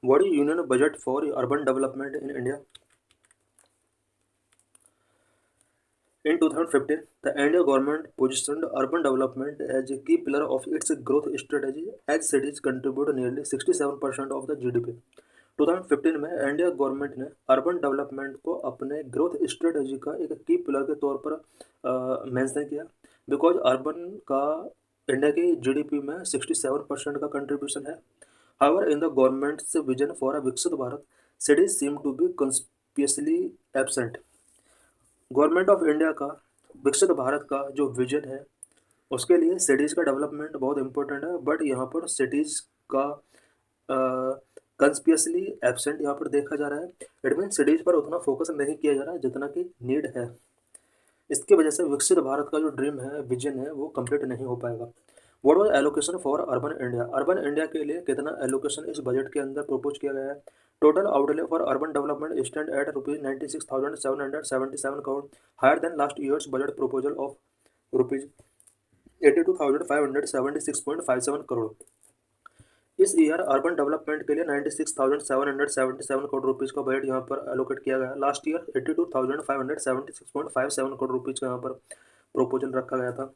What is Union budget for urban development in India? In 2015, the India government positioned urban development as a key pillar of its growth strategy as cities contribute nearly 67% of the GDP. 2015 में India government ने urban development को अपने growth strategy का एक की pillar के तौर पर मेंशन किया बिकॉज अर्बन का इंडिया की जीडीपी में 67% का कंट्रीब्यूशन है. However in the government's vision for a Viksit Bharat, cities seem to be conspicuously absent. Government of India का विकसित भारत का जो विजन है उसके लिए सिटीज़ का डेवलपमेंट बहुत इंपॉर्टेंट है, बट यहाँ पर सिटीज़ का कंस्पियसली एब्सेंट यहाँ पर देखा जा रहा है. इट मीन सिटीज़ पर उतना फोकस नहीं किया जा रहा है जितना कि नीड है. इसकी वजह से विकसित भारत का जो ड्रीम है, विजन है, वो कंप्लीट नहीं हो पाएगा. What was allocation for urban India? Urban India के लिए कितना एलोकेशन इस बजट के अंदर प्रपोज किया गया है? Total outlay for urban development stand at ₹96,777 crore, higher than last year's budget proposal of ₹82,576.57 crore. इस ईयर अर्बन डेवलपमेंट के लिए 96,777 करोड़ रुपीज़ का बजट यहाँ पर एलोकेट किया गया. लास्ट ईयर 82,576.57 करोड़ रुपीज़ का यहाँ पर प्रोपोजल रखा गया था.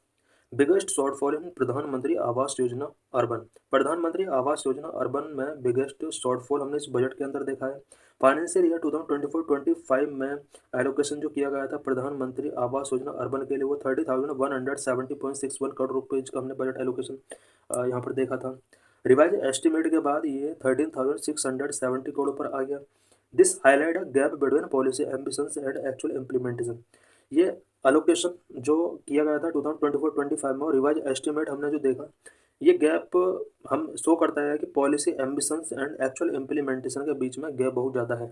बिगेस्ट शॉर्टफॉल इन प्रधानमंत्री आवास योजना अर्बन. प्रधानमंत्री आवास योजना अर्बन में बिगेस्ट शॉर्टफॉल हमने इस बजट के अंदर देखा है. फाइनेंशियल ईयर 2024-25 में एलोकेशन जो किया गया था प्रधानमंत्री आवास योजना अर्बन के लिए वो 30,170.61 करोड़ रुपीज़ का हमने बजट एलोकेशन यहाँ पर देखा था. रिवाइज एस्टिमेट के बाद ये 13,670 करोड़ पर आ गया. This highlight a gap between policy ambitions and actual implementation. ये अलोकेशन जो किया गया था 2024-25 में और रिवाइज एस्टिमेट हमने जो देखा, ये गैप हम शो करता है कि policy ambitions and actual implementation के बीच में गैप बहुत ज़्यादा है.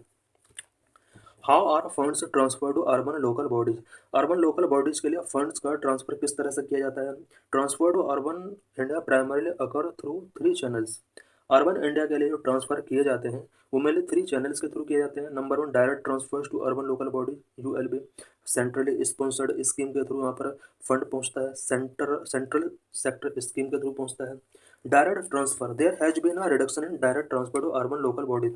How are funds transfer to urban local bodies? Urban local bodies के लिए फंड्स का ट्रांसफर किस तरह से किया जाता है? Transfer to urban India primarily occur through 3 channels. Urban India के लिए जो ट्रांसफर किए जाते हैं वो मेनली 3 चैनल्स के थ्रू किए जाते हैं. Number 1, direct transfers to urban local body ULB. Centrally sponsored scheme के थ्रू यहाँ पर फंड पहुँचता है. सेंट्रल सेक्टर स्कीम के थ्रू पहुँचता है. Direct transfer, there has been a reduction in direct transfer to urban local bodies.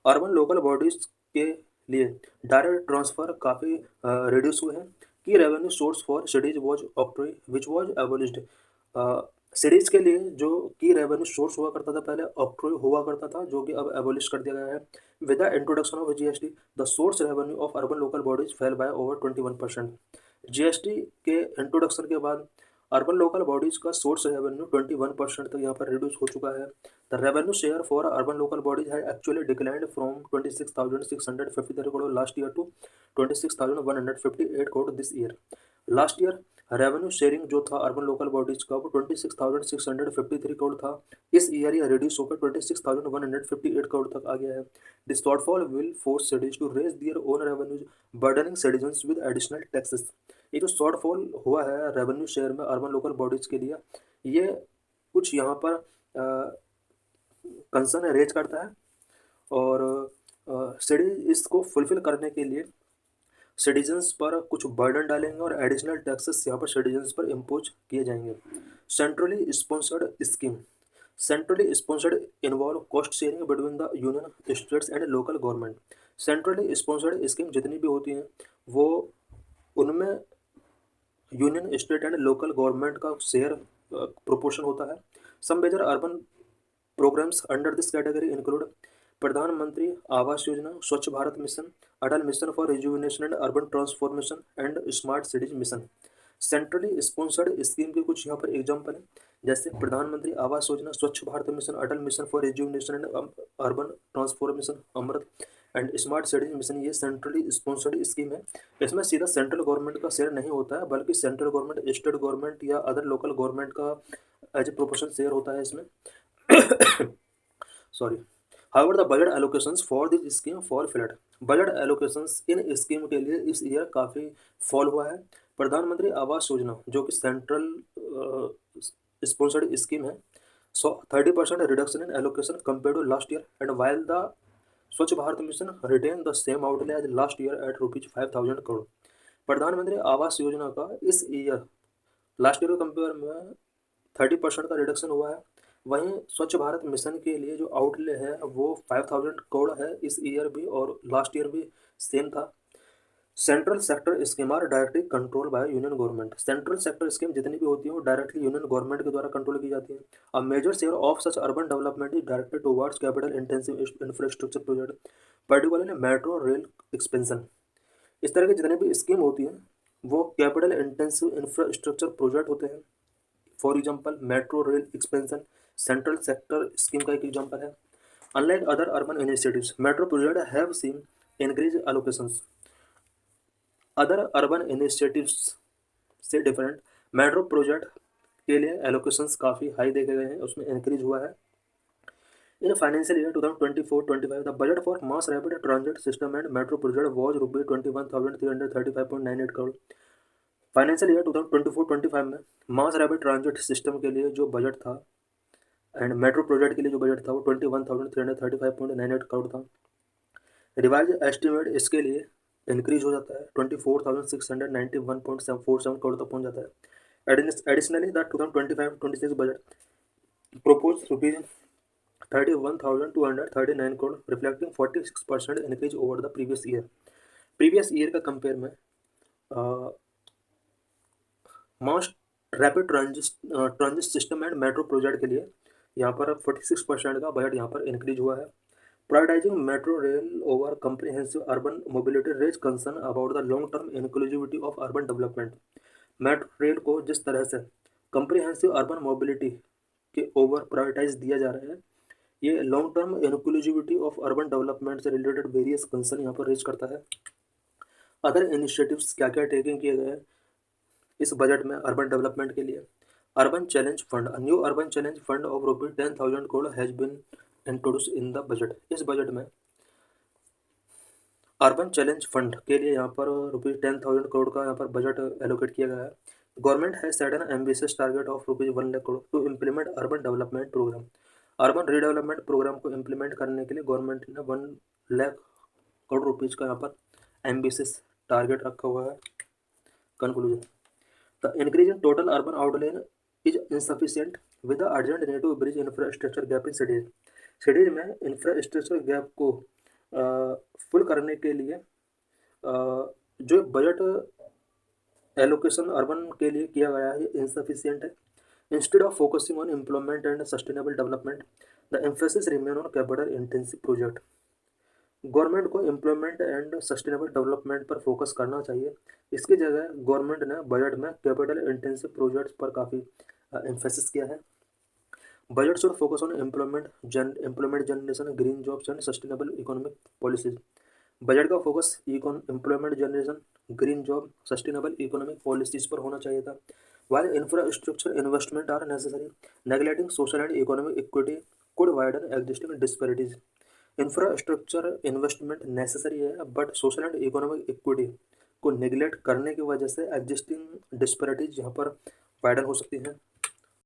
Urban local bodies के लिए डायरेक्ट ट्रांसफर काफ़ी रिड्यूस हुए हैं. Key revenue source for cities was octroi which was abolished. Cities के लिए जो की revenue source हुआ करता था पहले ऑक्ट्रॉय हुआ करता था, जो कि अब एबोलिश कर दिया गया है. With the introduction of GST, the source revenue of urban local bodies fell by over 21%. GST के इंट्रोडक्शन के बाद अर्बन लोकल बॉडीज का सोर्स रेवेन्यू 21% तक यहाँ पर रिड्यूस हो चुका है. The revenue share for urban local bodies had actually declined from 26,653 crore last year to 26,158 crore this year. Last year revenue sharing जो था अर्बन लोकल बॉडीज का वो 26,653 करोड़ था. इस ईयर ये रिड्यूस होकर 26,158 करोड़ तक आ गया है. This shortfall will force cities to raise their own revenues, burdening citizens with additional taxes. ये जो शॉर्टफॉल हुआ है रेवेन्यू शेयर में अर्बन लोकल बॉडीज के लिए, ये कुछ यहाँ पर कंसर्न रेज करता है और सिटीज इसको फुलफिल करने के लिए सिटीजन्स पर कुछ बर्डन डालेंगे और एडिशनल टैक्सेस यहाँ पर सिटीजन्स पर इम्पोज किए जाएंगे. Centrally sponsored scheme. Centrally sponsored involve cost sharing between the union states and local government. Centrally sponsored scheme जितनी भी होती हैं वो उनमें union state and local government का शेयर प्रोपोर्शन होता है. Some major urban programmes under this category include Pradhan Mantri Awas Yojana, Swachh Bharat mission, Atal mission for rejuvenation and urban transformation and smart cities mission. Centrally sponsored scheme के कुछ यहाँ पर एग्जाम्पल हैं, जैसे प्रधानमंत्री Awas Yojana, Swachh Bharat mission, Atal mission for rejuvenation and urban transformation, AMRUT and smart cities mission. ये centrally sponsored scheme है. इसमें सीधा सेंट्रल गवर्नमेंट का शेयर नहीं होता है, बल्कि सेंट्रल गवर्नमेंट, स्टेट गवर्नमेंट या अदर लोकल गवर्नमेंट का एज ए प्रोपोर्शन शेयर होता है इसमें. Sorry. However, the budget allocations for this scheme fall flat. Budget allocations in scheme के लिए इस ईयर काफ़ी फॉल हुआ है. प्रधानमंत्री आवास योजना जो कि सेंट्रल स्पॉन्सर्ड स्कीम है, so 30% reduction in allocation compare to last year. And while the Swachh Bharat mission retain the same outlay as last year at ₹5,000 crore. Pradhan Mantri Awas Yojana का इस ईयर लास्ट ईयर के कंपेयर में 30% का रिडक्शन हुआ है. वहीं स्वच्छ भारत मिशन के लिए जो आउटले है वो 5000 करोड़ है इस ईयर भी, और लास्ट ईयर भी सेम था। Central sector scheme are directly control by union government. Central sector scheme जितनी भी होती है वो डायरेक्टली यूनियन गवर्नमेंट के द्वारा कंट्रोल की जाती है। A major share of such urban development is directed towards capital intensive infrastructure project, particularly metro rail expansion. इस तरह की जितनी भी स्कीम होती है वो कैपिटल इंटेंसिव इंफ्रास्ट्रक्चर प्रोजेक्ट होते हैं। For example metro rail expansion central sector scheme का एक एग्जांपल है। Unlike other urban initiatives, metro project have seen increase allocations. Other urban initiatives से डिफरेंट, मेट्रो प्रोजेक्ट के लिए एलोकेशंस काफ़ी हाई देखे गए हैं, उसमें इंक्रीज हुआ है। In financial year 2024-25 the budget for mass rapid transit system and metro project was ₹21,335.98 crore. Financial year 2024-25 में मास रैपिड ट्रांजिट सिस्टम के लिए जो बजट था एंड मेट्रो प्रोजेक्ट के लिए जो बजट था वो 21,335.98 करोड़ था। रिवाइज एस्टिमेट इसके लिए इंक्रीज हो जाता है, 24,691.47 करोड़ तक पहुंच जाता है। Additionally the 2025-26 budget proposed ₹31,239 crore, reflecting 46% increase over the previous year। Previous year का कंपेयर में mass rapid transit system and metro project के लिए यहाँ पर 46% का बजट यहाँ पर इंक्रीज हुआ है। Prioritising metro rail over comprehensive urban mobility raise concern about the long term inclusivity of urban development. Metro rail को जिस तरह से कंप्रिहेंसिव अर्बन मोबिलिटी के ओवर प्रायोरिटाइज दिया जा रहा है, ये long term inclusivity of urban development से रिलेटेड वेरियस कंसर्न यहाँ पर रेज करता है। अदर इनिशिएटिव्स क्या क्या टेकिंग किए गए हैं इस बजट में अर्बन डेवलपमेंट के लिए। Urban challenge fund, new urban challenge fund of ₹10,000 crore has been introduce in the budget. इस बजट में अर्बन चैलेंज फंड के लिए यहाँ पर ₹10,000 करोड़ का यहाँ पर बजट एलोकेट किया गया है। Government has set an ambitious target of ₹1 lakh crore to implement urban development programme. Urban redevelopment programme को इम्प्लीमेंट करने के लिए गवर्नमेंट ने 1 लाख करोड़ रुपीज़ का यहाँ पर एम्बिशियस टारगेट रखा हुआ है। Conclusion, the increase in total urban outlay is insufficient with the urgent need to bridge infrastructure gap in cities. Cities में इंफ्रास्ट्रक्चर गैप को फुल करने के लिए जो बजट एलोकेशन अर्बन के लिए किया गया है इनसफिशिएंट है। Instead of focusing on employment and sustainable development, the emphasis remain on capital intensive project. Government को एम्प्लॉयमेंट एंड सस्टेनेबल डेवलपमेंट पर फोकस करना चाहिए, इसकी जगह गवर्नमेंट ने बजट में कैपिटल इंटेंसिव प्रोजेक्ट्स पर काफ़ी एम्फेसिस किया है। Budget should focus on employment generation, green jobs and sustainable economic policies. Budget का focus employment generation, green job, sustainable economic policies पर होना चाहिए था। While infrastructure investment are necessary, neglecting social and economic equity could widen existing disparities। Infrastructure investment necessary है but social and economic equity को neglect करने की वजह से एग्जिस्टिंग डिस्पैरिटीज यहाँ पर वाइडन हो सकती हैं।